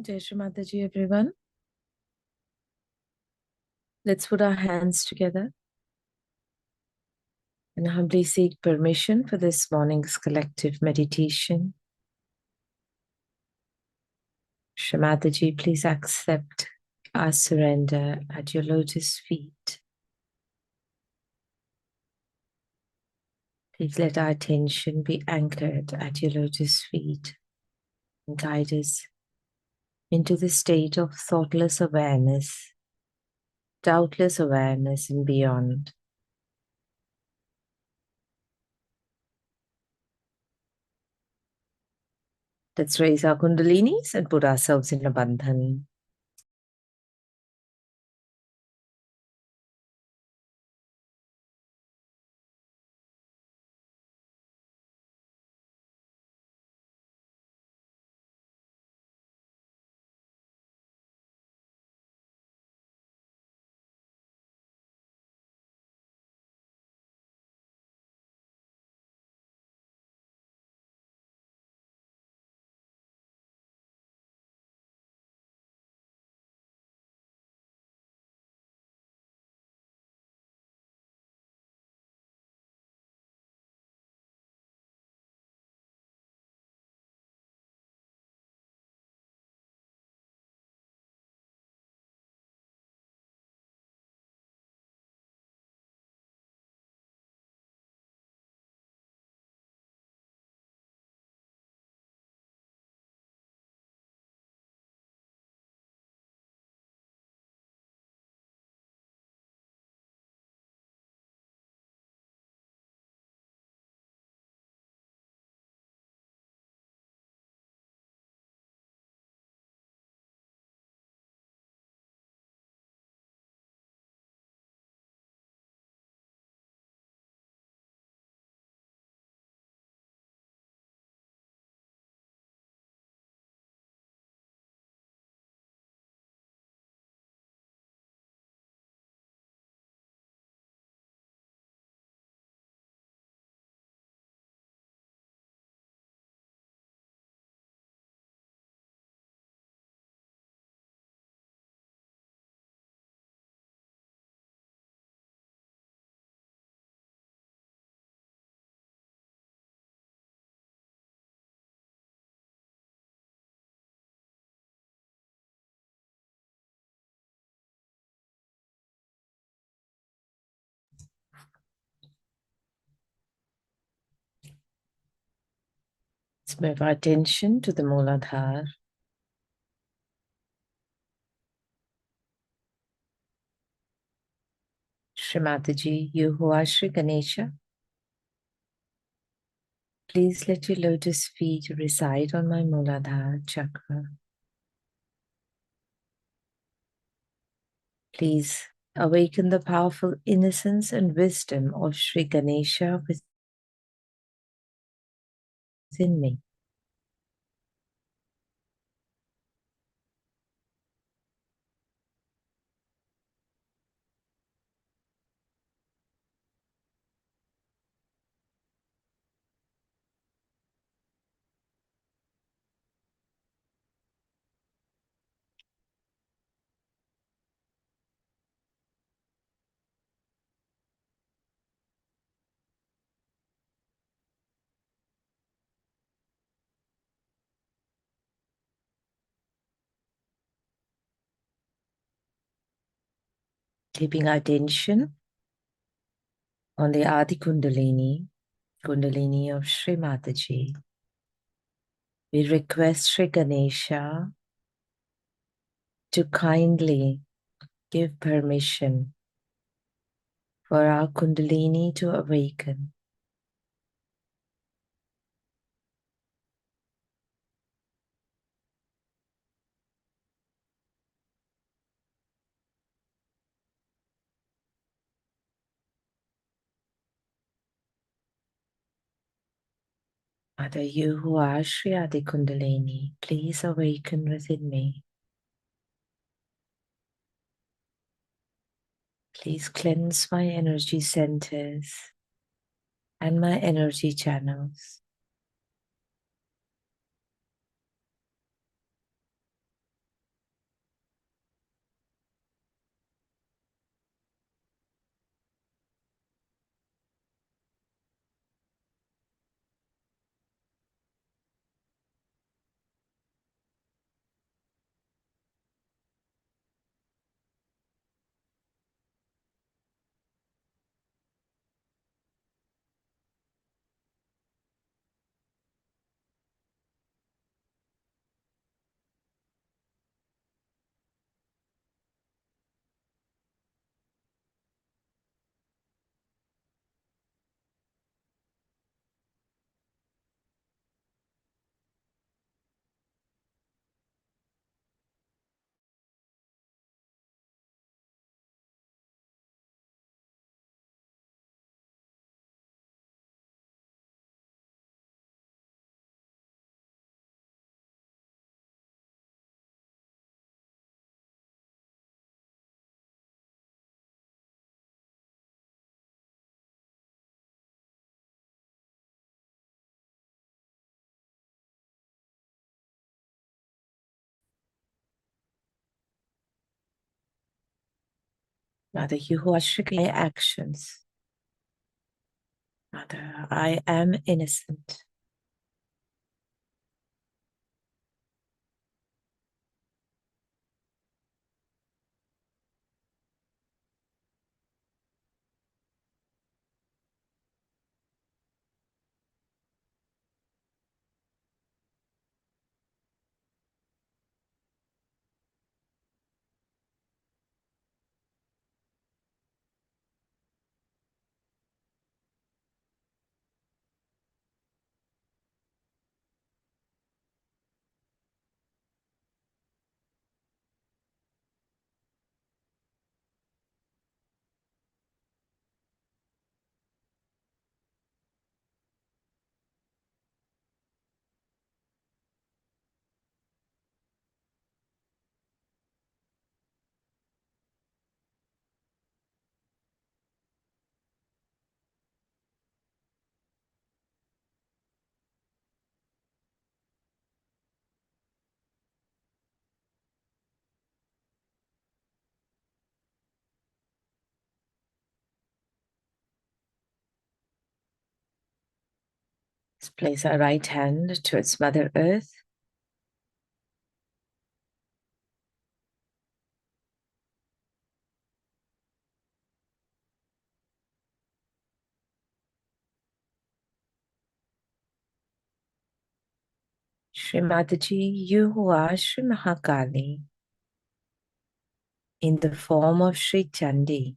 Jai Shri Mataji, everyone. Let's put our hands together and humbly seek permission for this morning's collective meditation. Shri Mataji, please accept our surrender at your lotus feet. Please let our attention be anchored at your lotus feet and guide us into the state of thoughtless awareness, doubtless awareness, and beyond. Let's raise our Kundalinis and put ourselves in a bandhan. Let's move our attention to the Mooladhar. Shri Mataji, you who are Shri Ganesha, please let your lotus feet reside on my Mooladhar chakra. Please awaken the powerful innocence and wisdom of Shri Ganesha within me. Keeping our attention on the Adi Kundalini, Kundalini of Shri Mataji, we request Shri Ganesha to kindly give permission for our Kundalini to awaken. Mother, you who are Shri Adi Kundalini, please awaken within me. Please cleanse my energy centers and my energy channels. Mother, you who are stricken by actions. Mother, I am innocent. Let's place our right hand towards Mother Earth. Shri Mataji, you who are Shri Mahakali, in the form of Shri Chandi,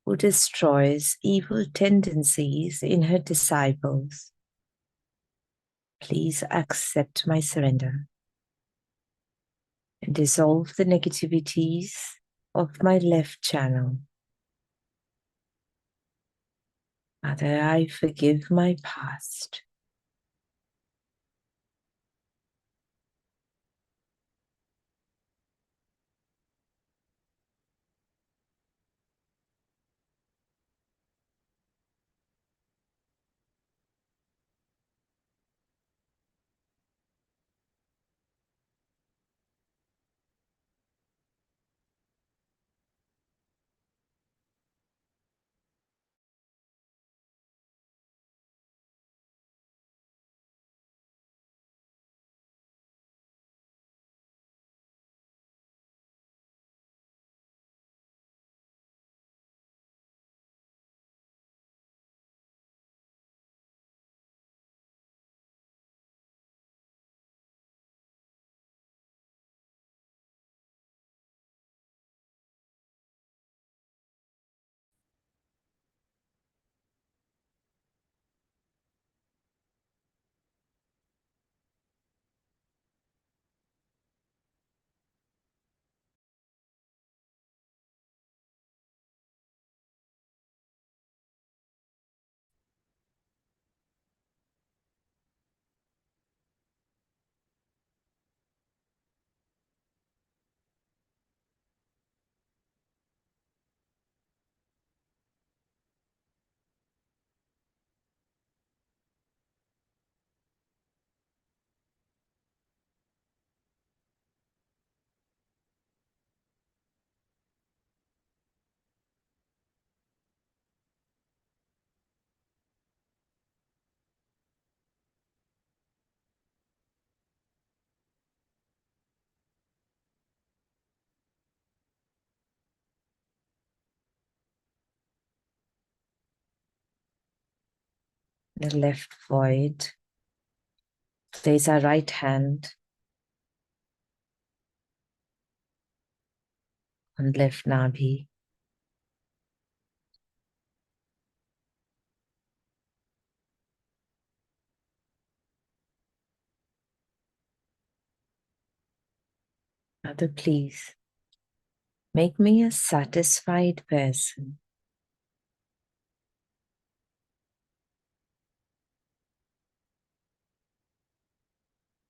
who destroys evil tendencies in her disciples, please accept my surrender and dissolve the negativities of my left channel. Mother, I forgive my past. The left void. Place our right hand on left nabhi. Mother, please make me a satisfied person.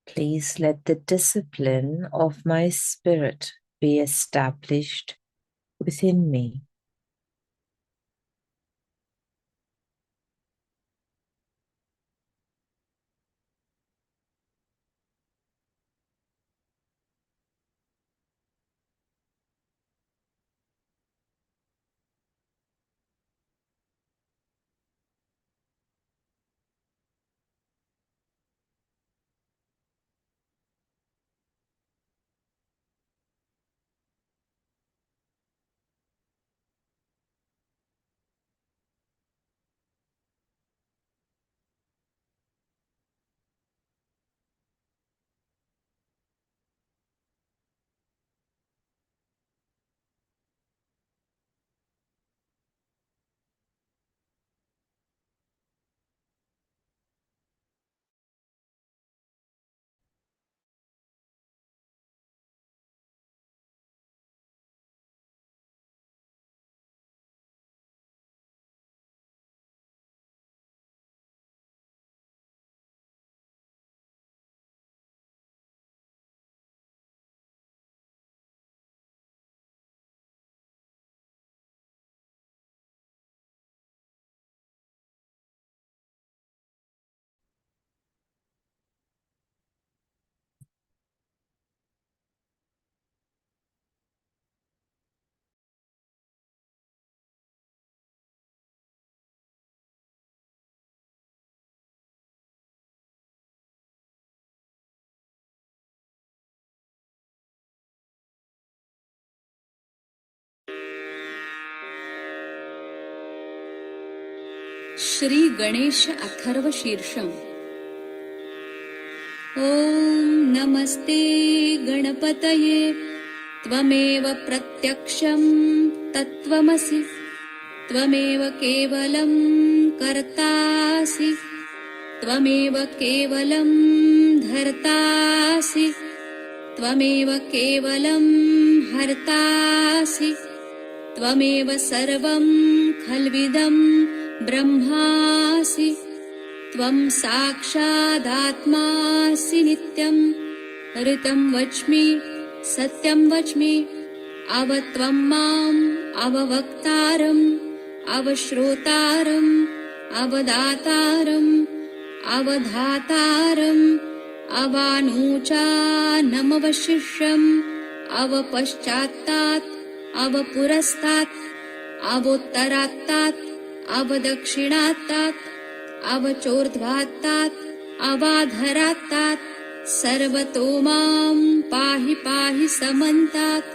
Please let the discipline of my spirit be established within me. Shri Ganesh Atharva शीर्षम्। ॐ नमस्ते गणपतये त्वमेव प्रत्यक्षं तत्त्वमसि त्वमेव केवलं कर्तासि त्वमेव केवलं धर्तासि त्वमेव केवलं हर्तासि त्वमेव सर्वं खल्विदं ब्रह्मासि त्वं साक्षादात्मासि नित्यं ऋतं वच्मि सत्यं वच्मि अवत्वं माम् अववक्तारम् अवश्रोतारम् अवदातारम् अवधातारम् अवानूचानमवशिष्यम् अवपश्चात्तात् अवपुरस्तात् अवोत्तरात्तात् अवदक्षिणात्तात् अवचोर्ध्वात्तात् अवाधरात्तात् सर्वतो मां पाहि पाहि समन्तात्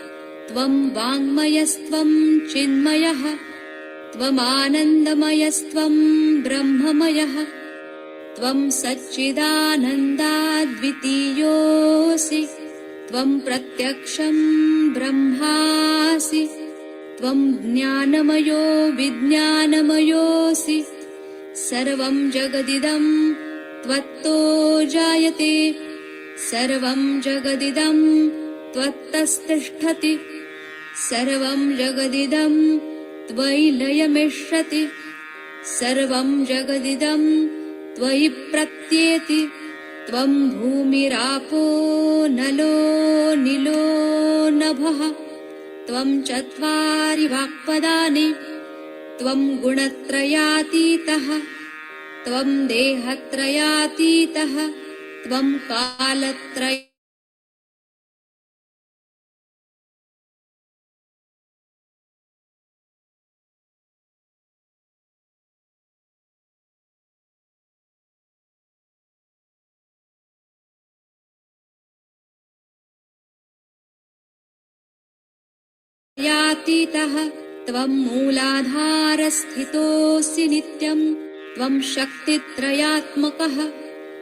त्वं वाङ्मयस्त्वं चिन्मयः त्वमानन्दमयस्त्वं ब्रह्ममयः त्वं सच्चिदानन्दाद्वितीयोऽसि त्वं प्रत्यक्षं ब्रह्मासि त्वं ज्ञानमयो विज्ञानमयोऽसि सर्वं जगदिदं त्वत्तो जायते सर्वं जगदिदं त्वत्तस्तिष्ठति सर्वं जगदिदं त्वयि लयमिष्यति सर्वं जगदिदं त्वयि प्रत्येति त्वं भूमिरापो नलो निलो नभः त्वं चत्वारि वाक्पदानि त्वं गुणत्रयातीतः त्वं देहत्रयातीतः त्वं यातीतः त्वं मूलाधारस्थितोऽसि नित्यं त्वं शक्तित्रयात्मकः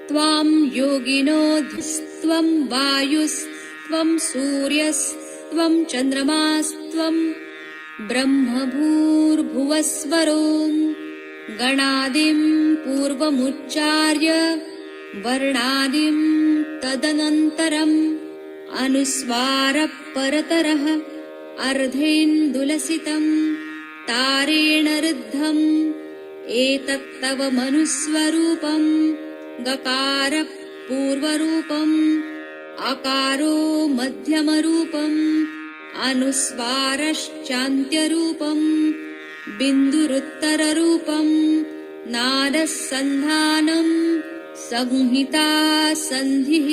त्वां योगिनोऽधिस्त्वं वायुस्त्वं सूर्यस्त्वं चन्द्रमास्त्वं ब्रह्मभूर्भुवस्वरों गणादिं पूर्वमुच्चार्य वर्णादिं तदनन्तरम् अनुस्वारः परतरः अर्धेन्दुलसितं तारेण ऋद्धम् एतत्तव मनुस्वरूपं गकारः पूर्वरूपम् अकारो मध्यमरूपम् अनुस्वारश्चान्त्यरूपम् बिन्दुरुत्तररूपम् नादः सन्धानं संहिता सन्धिः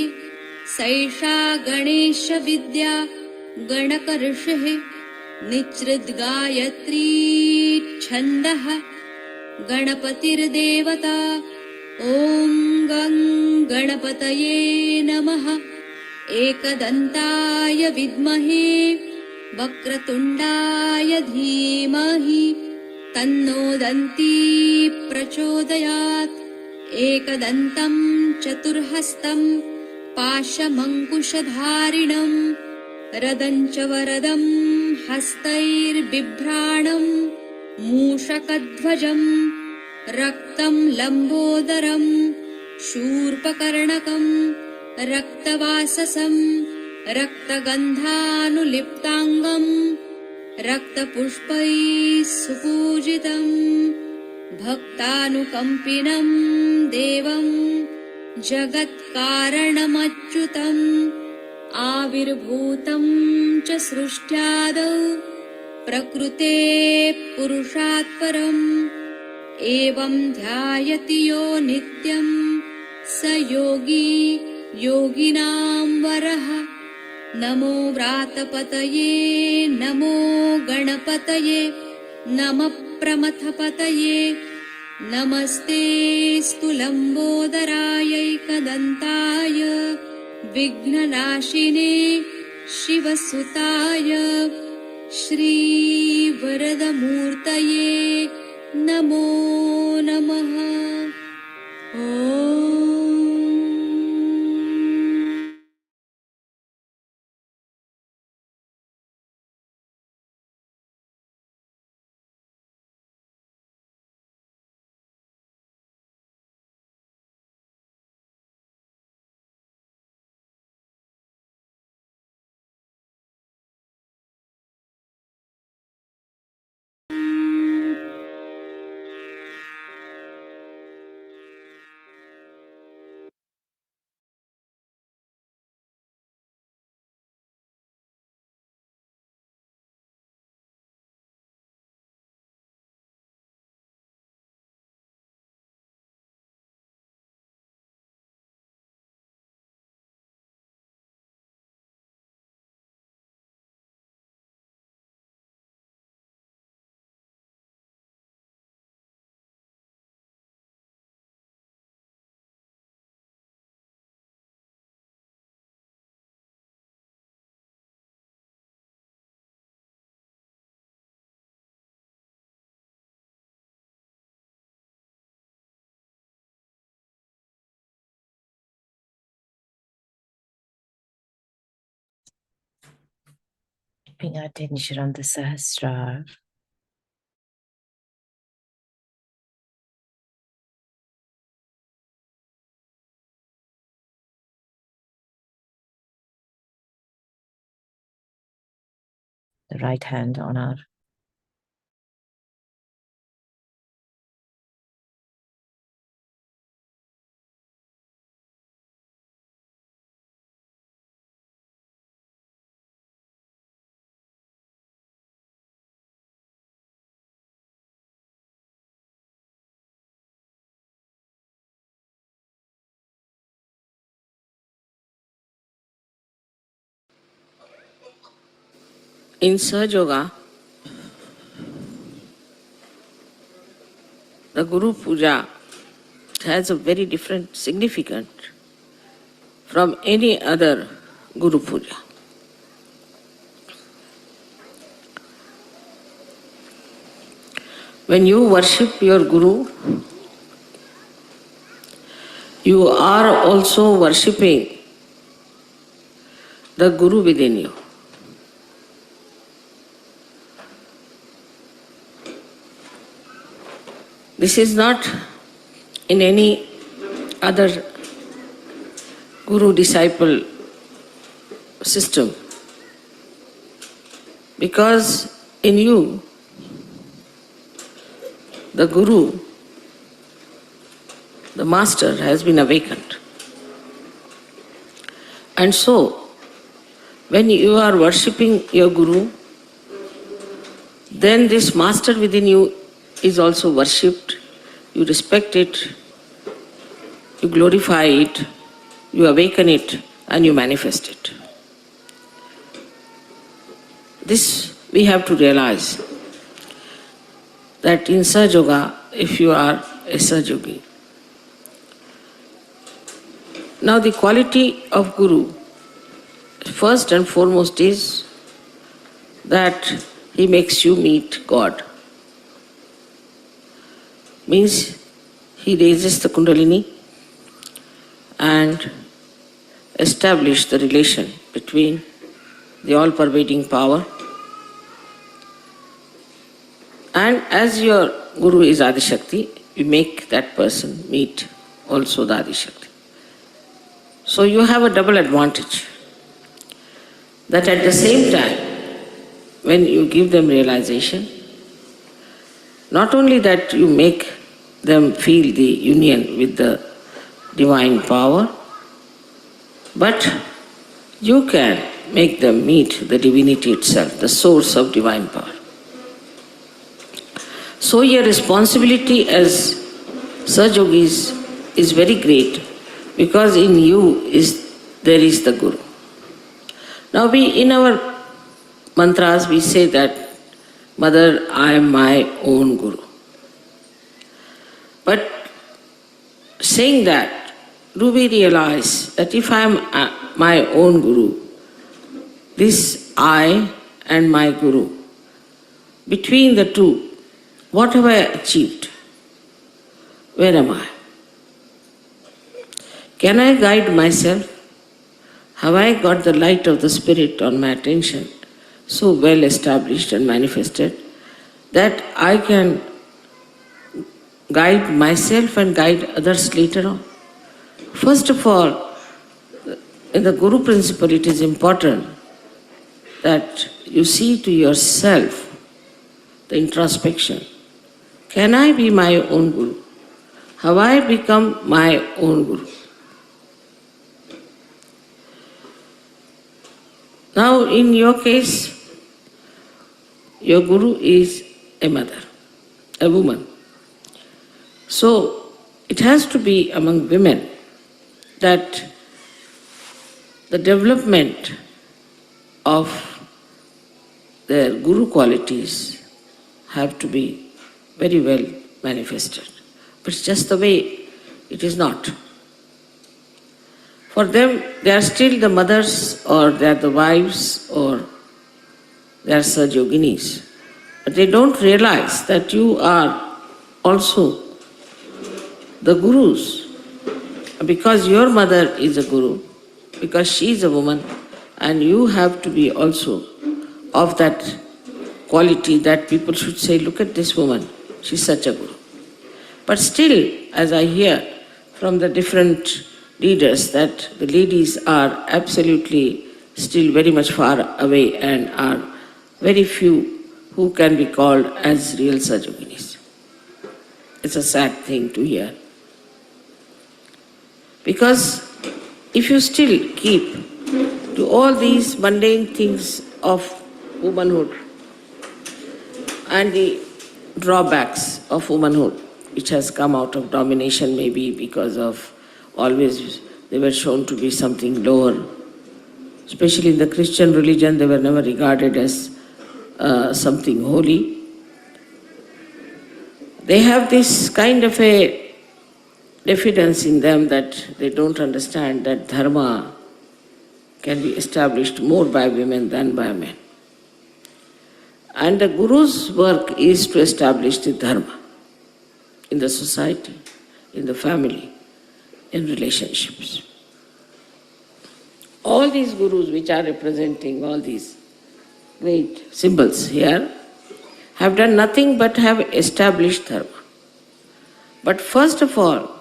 सैषा गणेशविद्या गणकऋषिः निच्छृद्गायत्री छन्दः गणपतिर्देवता ॐ गं गणपतये नमः एकदन्ताय विद्महे वक्रतुण्डाय धीमहि तन्नो दन्ती प्रचोदयात् एकदन्तं चतुर्हस्तं पाशमङ्कुशधारिणम् रदञ्च वरदं हस्तैर्बिभ्राणं मूषकध्वजं रक्तं लम्बोदरं शूर्पकर्णकं रक्तवाससं रक्तगन्धानुलिप्ताङ्गं रक्तपुष्पैः सुपूजितं भक्तानुकम्पिनं देवं जगत्कारणमच्युतम् आविर्भूतं च सृष्ट्यादौ प्रकृते पुरुषात् परम् एवं ध्यायति यो नित्यं स योगी योगिनां वरः नमो व्रातपतये नमो गणपतये नमः प्रमथपतये नमस्ते स्तुलम्बोदरायैकदन्ताय विघ्ननाशिने शिवसुताय श्रीवरदमूर्तये नमो नमः। ॐ Keeping our attention on the Sahasrara. The right hand on our In Sahaja Yoga, the Guru Puja has a very different significance from any other Guru Puja. When you worship your Guru, you are also worshipping the Guru within you. This is not in any other Guru-disciple system, because in you, the Guru, the Master, has been awakened. And so, when you are worshipping your Guru, then this Master within you is also worshipped, you respect it, you glorify it, you awaken it, and you manifest it. This we have to realize, that in Sahaja Yoga, if you are a Sahaja Yogi. Now the quality of Guru, first and foremost, is that he makes you meet God. Means he raises the Kundalini and establishes the relation between the all-pervading power, and as your Guru is Adi Shakti, you make that person meet also the Adi Shakti. So you have a double advantage, that at the same time, when you give them realization, not only that you make them feel the union with the divine power, but you can make them meet the divinity itself, the source of divine power. So your responsibility as Sahaja Yogis is very great, because in you there is the Guru. Now in our mantras we say that, Mother, I am my own Guru. But saying that, do we realize that if I am my own Guru, this I and my Guru, between the two, What have I achieved? Where am I? Can I guide myself? Have I got the light of the Spirit on my attention so well established and manifested that I can guide myself and guide others later on? First of all, in the Guru principle, it is important that you see to yourself the introspection. Can I be my own Guru? Have I become my own Guru? Now, in your case, your Guru is a mother, a woman. So, it has to be among women that the development of their Guru qualities have to be very well manifested. But it's just the way it is not. For them, they are still the mothers, or they are the wives, or they are Sahaja Yoginis. But they don't realize that you are also the Gurus. Because your mother is a Guru, because she is a woman, and you have to be also of that quality that people should say, look at this woman, she's such a Guru. But still, as I hear from the different leaders, that the ladies are absolutely still very much far away and are very few who can be called as real Sahaja Yoginis. It's a sad thing to hear. Because if you still keep to all these mundane things of womanhood and the drawbacks of womanhood, which has come out of domination, maybe because of always they were shown to be something lower. Especially in the Christian religion, they were never regarded as something holy. They have this kind of a diffidence in them that they don't understand that dharma can be established more by women than by men. And the Guru's work is to establish the dharma in the society, in the family, in relationships. All these Gurus which are representing all these great symbols here have done nothing but have established dharma. But first of all,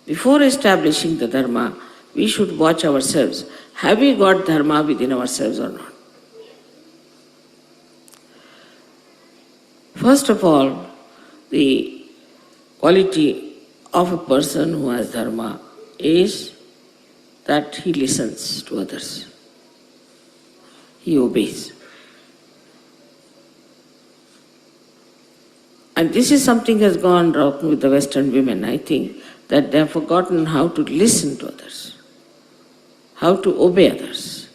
before establishing the dharma, we should watch ourselves. Have we got dharma within ourselves or not? First of all, the quality of a person who has dharma is that he listens to others. He obeys. And this is something has gone wrong with the Western women, I think, that they have forgotten how to listen to others, how to obey others.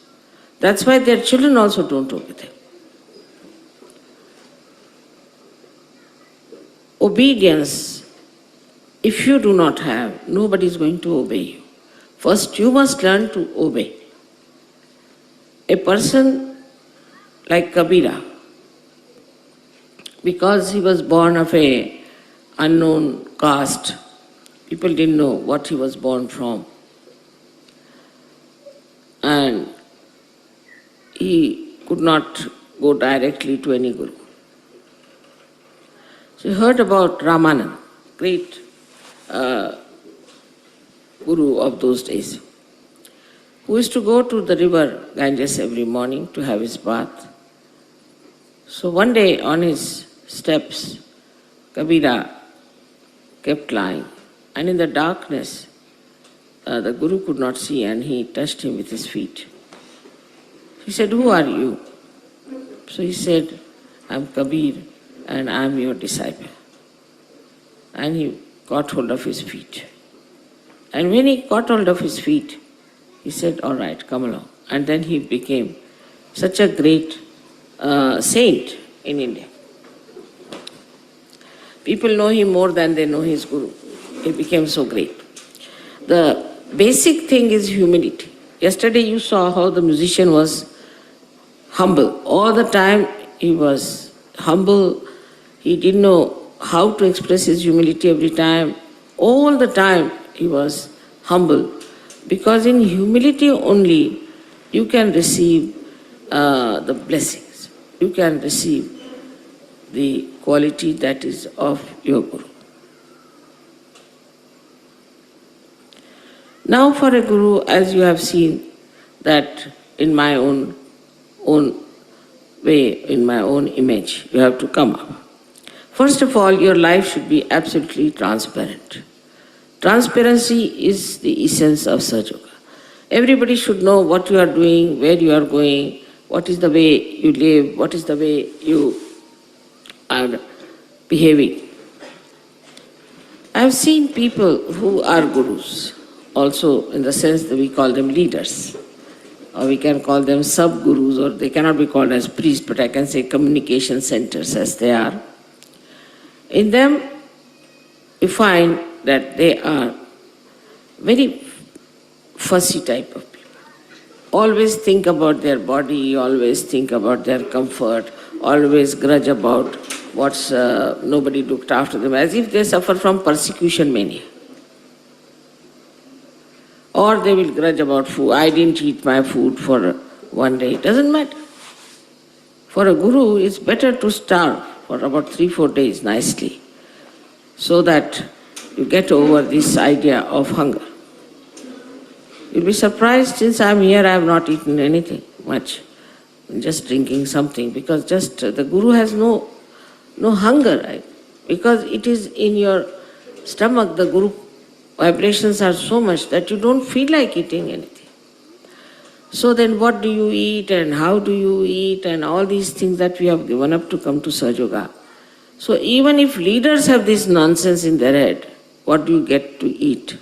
That's why their children also don't obey them. Obedience, if you do not have, nobody is going to obey you. First, you must learn to obey. A person like Kabira, because he was born of a unknown caste, people didn't know what he was born from. And he could not go directly to any Guru. So he heard about Ramanand, great Guru of those days, who used to go to the river Ganges every morning to have his bath. So one day on his steps, Kabira kept lying, and in the darkness, the Guru could not see, and he touched him with his feet. He said, "Who are you?" So he said, "I'm Kabir, and I'm your disciple." And he caught hold of his feet. And when he caught hold of his feet, he said, "All right, come along." And then he became such a great saint in India. People know him more than they know his Guru. He became so great. The basic thing is humility. Yesterday you saw how the musician was humble. All the time he was humble. He didn't know how to express his humility every time. All the time he was humble, because in humility only you can receive the blessings. You can receive the quality that is of your Guru. Now for a Guru, as you have seen, that in my own way, in my own image, you have to come up. First of all, your life should be absolutely transparent. Transparency is the essence of Sahaja Yoga. Everybody should know what you are doing, where you are going, what is the way you live, what is the way you are behaving. I have seen people who are gurus, also in the sense that we call them leaders, or we can call them sub-gurus, or they cannot be called as priests, but I can say communication centers as they are. In them, you find that they are very fussy type of people. Always think about their body, always think about their comfort, always grudge about what's nobody looked after them, as if they suffer from persecution mania. Or they will grudge about food. I didn't eat my food for one day. It doesn't matter. For a guru, it's better to starve for about 3-4 days nicely, so that you get over this idea of hunger. You'll be surprised, since I'm here, I have not eaten anything much. I'm just drinking something, because just the Guru has no hunger, right? Because it is in your stomach, the Guru vibrations are so much that you don't feel like eating anything. So then what do you eat and how do you eat and all these things that we have given up to come to Sahaja Yoga. So even if leaders have this nonsense in their head, what do you get to eat?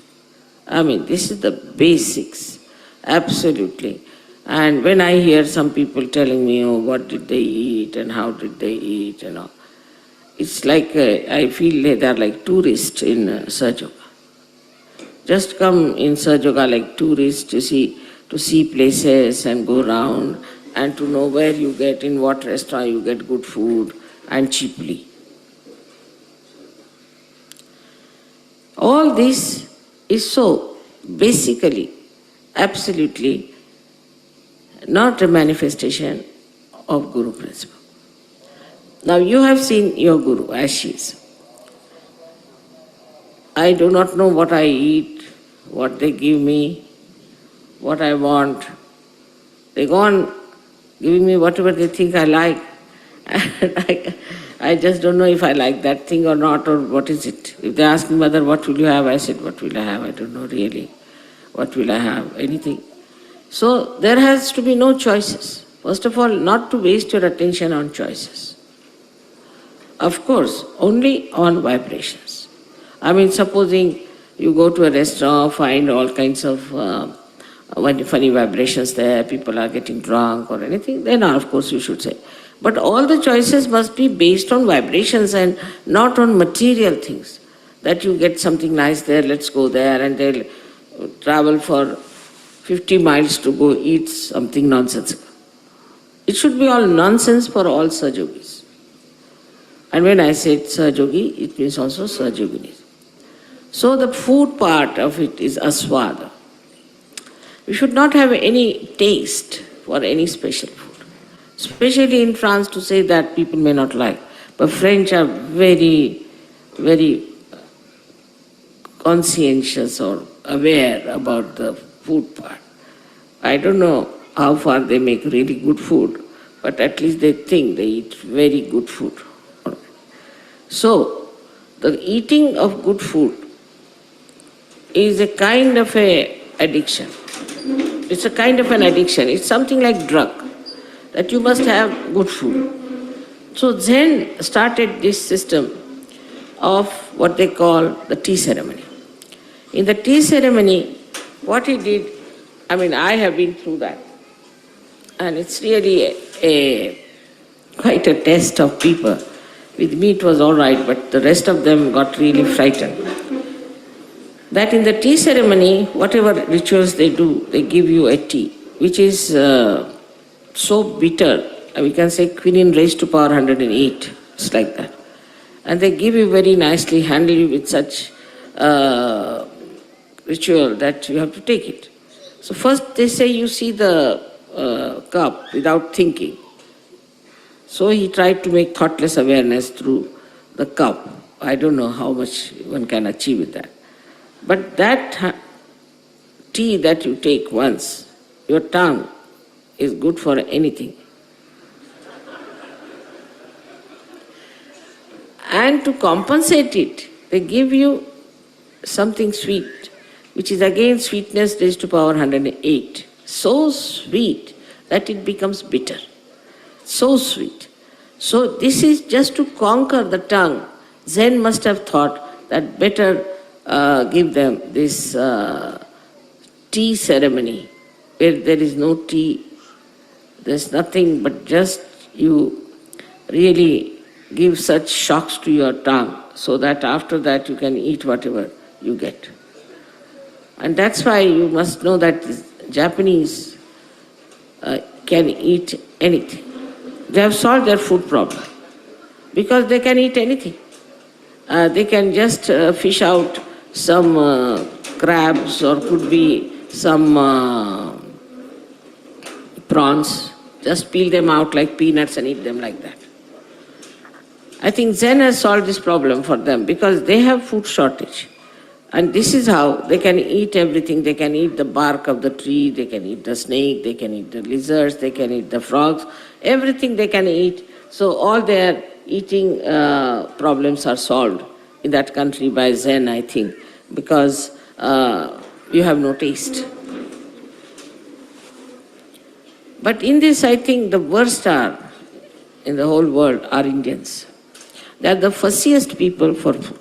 I mean, this is the basics, absolutely. And when I hear some people telling me, oh, what did they eat and how did they eat and all, it's like, I feel they are like tourists in Sahaja Yoga. Just come in Sahaja Yoga like tourists to see places and go around and to know where you get, in what restaurant you get good food and cheaply. All this is so basically, absolutely not a manifestation of Guru principle. Now you have seen your Guru as she is. I do not know what I eat, what they give me, what I want. They go on giving me whatever they think I like. And I just don't know if I like that thing or not, or what is it. If they ask me, Mother, what will you have? I said, what will I have? I don't know really. What will I have? Anything. So there has to be no choices. First of all, not to waste your attention on choices. Of course, only on vibrations. I mean, supposing you go to a restaurant, find all kinds of funny vibrations there, people are getting drunk or anything, then of course you should say. But all the choices must be based on vibrations and not on material things. That you get something nice there, let's go there, and they'll travel for 50 miles to go eat something nonsensical. It should be all nonsense for all Sahaja Yogis. And when I said Sahaja Yogi, it means also Sahaja Yoginis. So the food part of it is aswada. You should not have any taste for any special food. Especially in France, to say that people may not like. But French are very, very conscientious or aware about the food part. I don't know how far they make really good food, but at least they think they eat very good food. So, the eating of good food is a kind of a addiction. It's a kind of an addiction. It's something like drug, that you must have good food. So Zen started this system of what they call the tea ceremony. In the tea ceremony, what he did, I mean, I have been through that. And it's really quite a test of people. With me it was all right, but the rest of them got really frightened. That in the tea ceremony, whatever rituals they do, they give you a tea, which is so bitter, we can say quinine raised to power 108, it's like that. And they give you very nicely, handle you with such ritual that you have to take it. So first they say you see the cup without thinking. So he tried to make thoughtless awareness through the cup. I don't know how much one can achieve with that. But that tea that you take once, your tongue is good for anything. And to compensate it, they give you something sweet, which is again sweetness raised to power 108. So sweet that it becomes bitter. So sweet. So this is just to conquer the tongue. Zen must have thought that better give them this tea ceremony, where there is no tea, there's nothing but just you really give such shocks to your tongue so that after that you can eat whatever you get. And that's why you must know that Japanese can eat anything. They have solved their food problem because they can eat anything. They can just fish out some crabs or could be some prawns, just peel them out like peanuts and eat them like that. I think Zen has solved this problem for them because they have food shortage. And this is how they can eat everything. They can eat the bark of the tree, they can eat the snake, they can eat the lizards, they can eat the frogs, everything they can eat. So all their eating problems are solved in that country by Zen, I think, because you have no taste. But in this, I think the worst are in the whole world are Indians. They are the fussiest people for food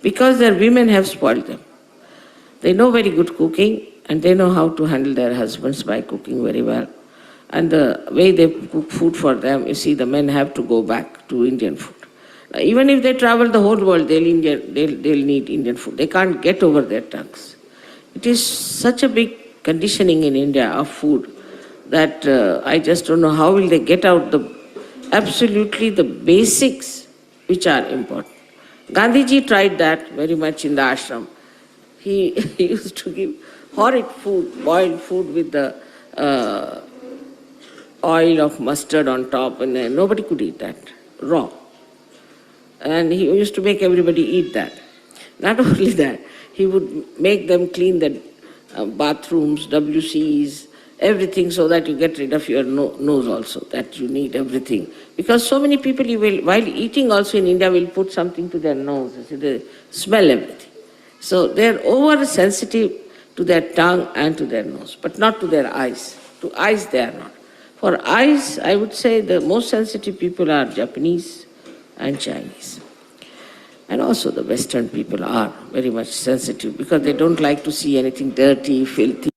because their women have spoiled them. They know very good cooking and they know how to handle their husbands by cooking very well. And the way they cook food for them, you see, the men have to go back to Indian food. Now, even if they travel the whole world, they'll need Indian food. They can't get over their tongues. It is such a big conditioning in India of food that I just don't know how will they get out absolutely the basics which are important. Gandhiji tried that very much in the ashram. He used to give horrid food, boiled food with the oil of mustard on top, and nobody could eat that, raw. And he used to make everybody eat that. Not only that, he would make them clean the bathrooms, WCs, everything so that you get rid of your nose also, that you need everything. Because so many people, you will, while eating also in India, will put something to their nose, so they smell everything. So they're oversensitive to their tongue and to their nose, but not to their eyes. To eyes they are not. For eyes, I would say the most sensitive people are Japanese and Chinese. And also the Western people are very much sensitive because they don't like to see anything dirty, filthy.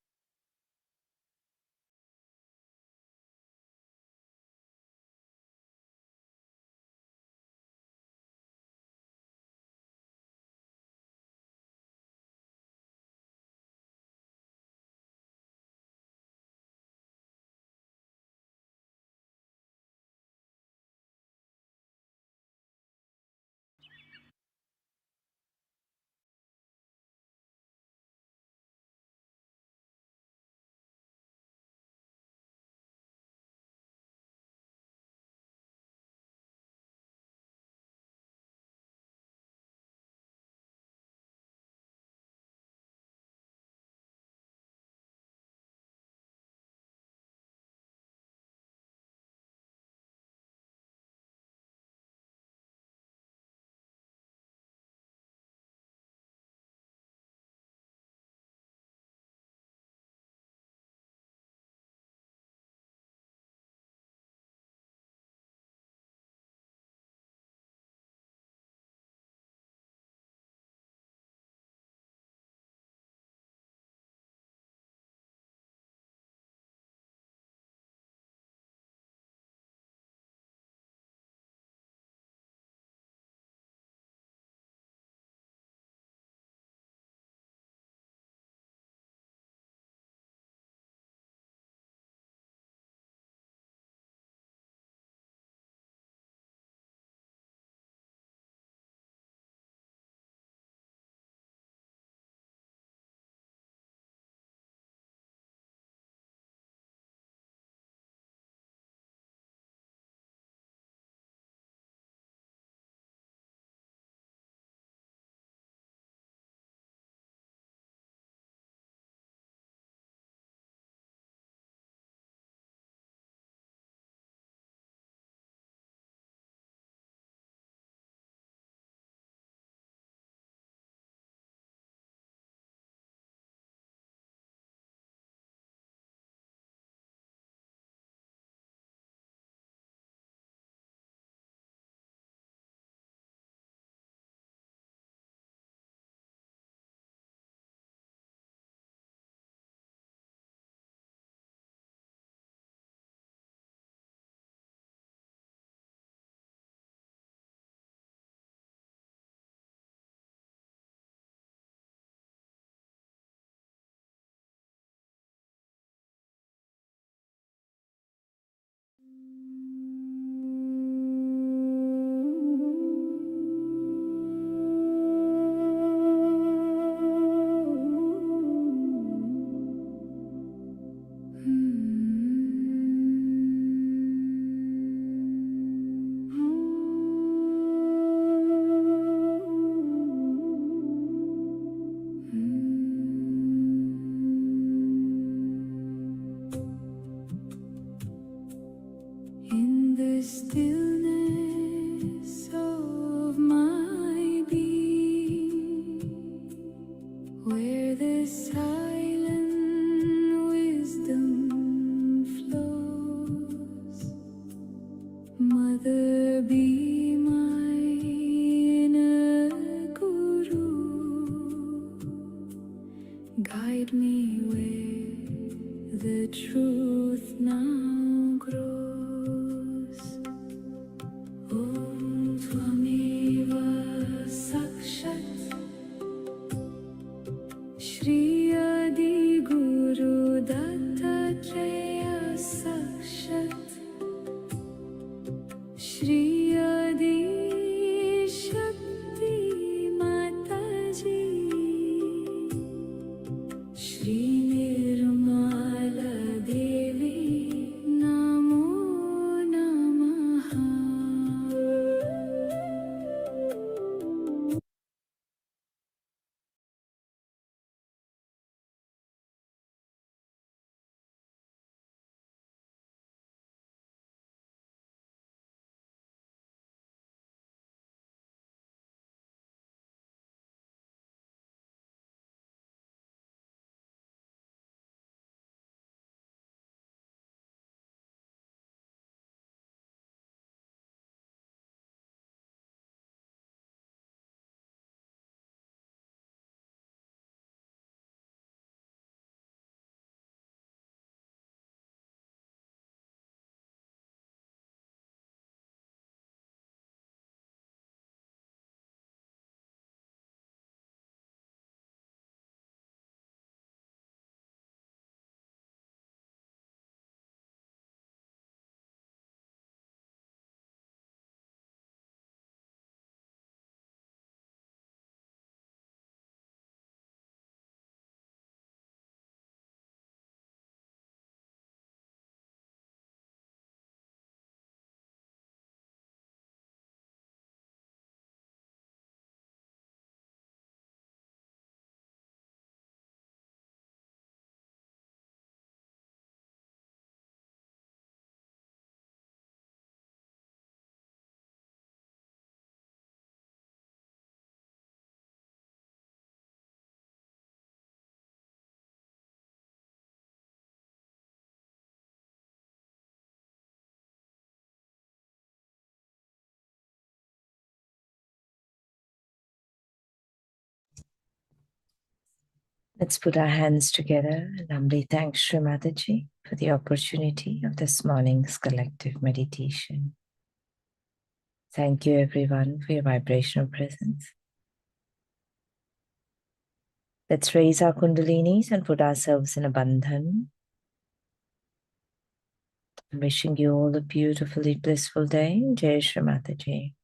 where the silent wisdom flows. Mother, be my inner guru. Guide me where the truth now grows. Om Tvameva Sakshat Shri Adi Guru Dattatreya Sakshat Shri Adi Shakti Mataji Shri Nirmala Devi Namo Namaha. Let's put our hands together and humbly thank Shri Mataji for the opportunity of this morning's collective meditation. Thank you everyone for your vibrational presence. Let's raise our kundalinis and put ourselves in a bandhan. I'm wishing you all a beautifully blissful day. Jai Shri Mataji.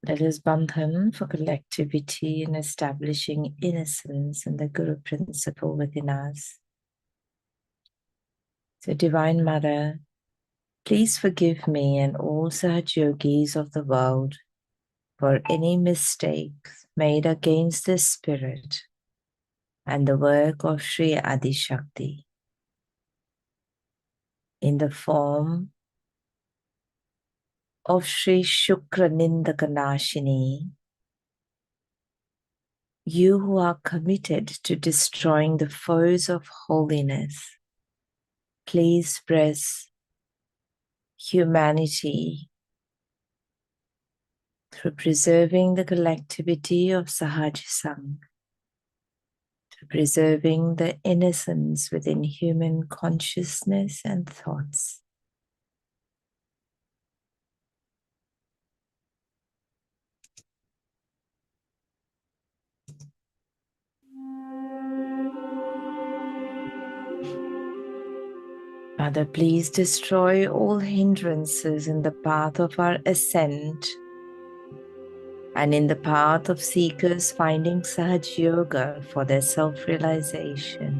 Let us bandhan for collectivity in establishing innocence and the Guru principle within us. So, Divine Mother, please forgive me and all Sahaja Yogis of the world for any mistakes made against the spirit and the work of Shri Adi Shakti in the form of Shri Shukra Nindakanashini. You who are committed to destroying the foes of holiness, please bless humanity through preserving the collectivity of Sahaja Sangh, to preserving the innocence within human consciousness and thoughts. Father, please destroy all hindrances in the path of our ascent and in the path of seekers finding Sahaja Yoga for their self-realization.